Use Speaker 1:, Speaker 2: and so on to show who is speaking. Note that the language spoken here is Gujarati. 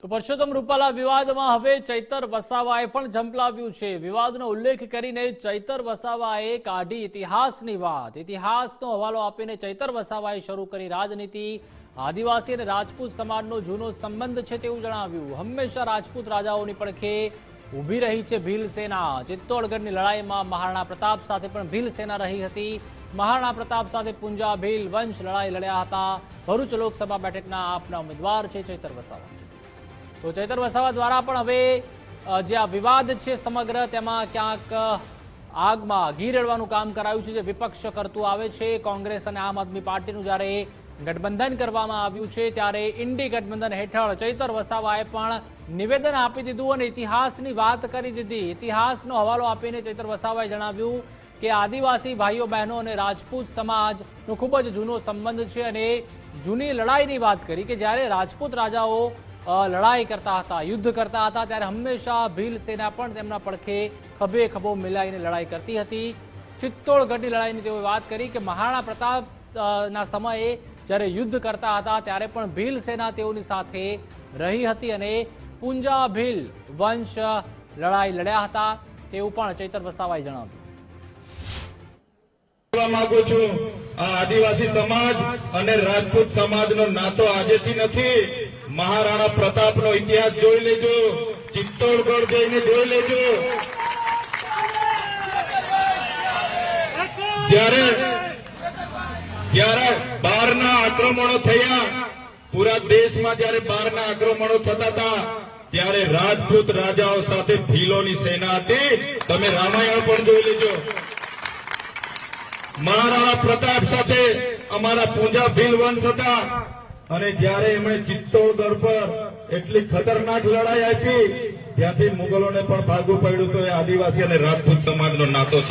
Speaker 1: તો પરસોત્તમ રૂપાલા વિવાદમાં હવે ચૈતર વસાવાએ પણ ઝંપલાવ્યું છે। વિવાદનો ઉલ્લેખ કરીને ચૈતર વસાવાએ કાઢી ઇતિહાસની વાત। ઇતિહાસનો હવાલો આપીને ચૈતર વસાવાએ શરૂ કરી રાજનીતિ। આદિવાસી અને રાજપૂત સમાજનો જૂનો સંબંધ છે તેવું જણાવ્યું। હંમેશા રાજપૂત રાજાઓની પડખે ઊભી રહી છે ભીલ સેના। ચિત્તોડગઢની લડાઈમાં મહારાણા પ્રતાપ સાથે પણ ભીલ સેના રહી હતી। મહારાણા પ્રતાપ સાથે પૂંજા ભીલ વંશ લડાઈ લડ્યા હતા। ભરૂચ લોકસભા બેઠકના આપના ઉમેદવાર છે ચૈતર વસાવા। તો ચૈતર વસાવા દ્વારા પણ હવે જે આ વિવાદ છે સમગ્ર તેમાં ક્યાંક આગમાં ઘી રેડવાનું કામ કરાયું છે, જે વિપક્ષ કરતું આવે છે। કોંગ્રેસ અને આમ આદમી પાર્ટીનું જ્યારે ગઠબંધન કરવામાં આવ્યું છે ત્યારે ઇન્ડી ગઠબંધન હેઠળ ચૈતર વસાવાએ પણ નિવેદન આપી દીધું અને ઇતિહાસની વાત કરી દીધી। ઇતિહાસનો હવાલો આપીને ચૈતર વસાવાએ જણાવ્યું કે આદિવાસી ભાઈઓ બહેનો અને રાજપૂત સમાજનો ખૂબ જ જૂનો સંબંધ છે અને જૂની લડાઈની વાત કરી કે જ્યારે રાજપૂત રાજાઓ લડાઈ કરતા હતા, યુદ્ધ કરતા હતા ત્યારે હંમેશા ભીલ સેના પણ તેમના પડખે ખભે ખભો મિલાઈને લડાઈ કરતી હતી। ચિત્તોડગઢની લડાઈની તેઓએ વાત કરી કે મહારાણા પ્રતાપના સમયે જ્યારે યુદ્ધ કરતા હતા ત્યારે પણ ભીલ સેના તેઓની સાથે રહી હતી અને પૂંજા ભીલ વંશ લડાઈ લડ્યા હતા તેવું પણ ચૈતર વસાવાએ જણાવ્યું।
Speaker 2: માંગુ છું, આ આદિવાસી સમાજ અને રાજપૂત સમાજનો નાતો આજેથી નથી। મહારાણા પ્રતાપનો ઇતિહાસ જોઈ લેજો, ચિત્તોડગઢ જઈને જોઈ લેજો। જ્યારે બહારના આક્રમણો થયા, પૂરા દેશમાં જ્યારે બહારના આક્રમણો થતા હતા ત્યારે રાજપૂત રાજાઓ સાથે ભીલોની સેના હતી। તમે રામાયણ પણ જોઈ લેજો। મહારાણા પ્રતાપ સાથે અમારા પૂંજા ભીલ વંશ હતા અને જ્યારે એમણે ચિત્તોડગઢ પર એટલી ખતરનાક લડાઈ આપી ત્યાંથી મુગલોને પણ ભાગવું પડ્યું। તો એ આદિવાસી અને રાજપૂત સમાજનો નાતો છે।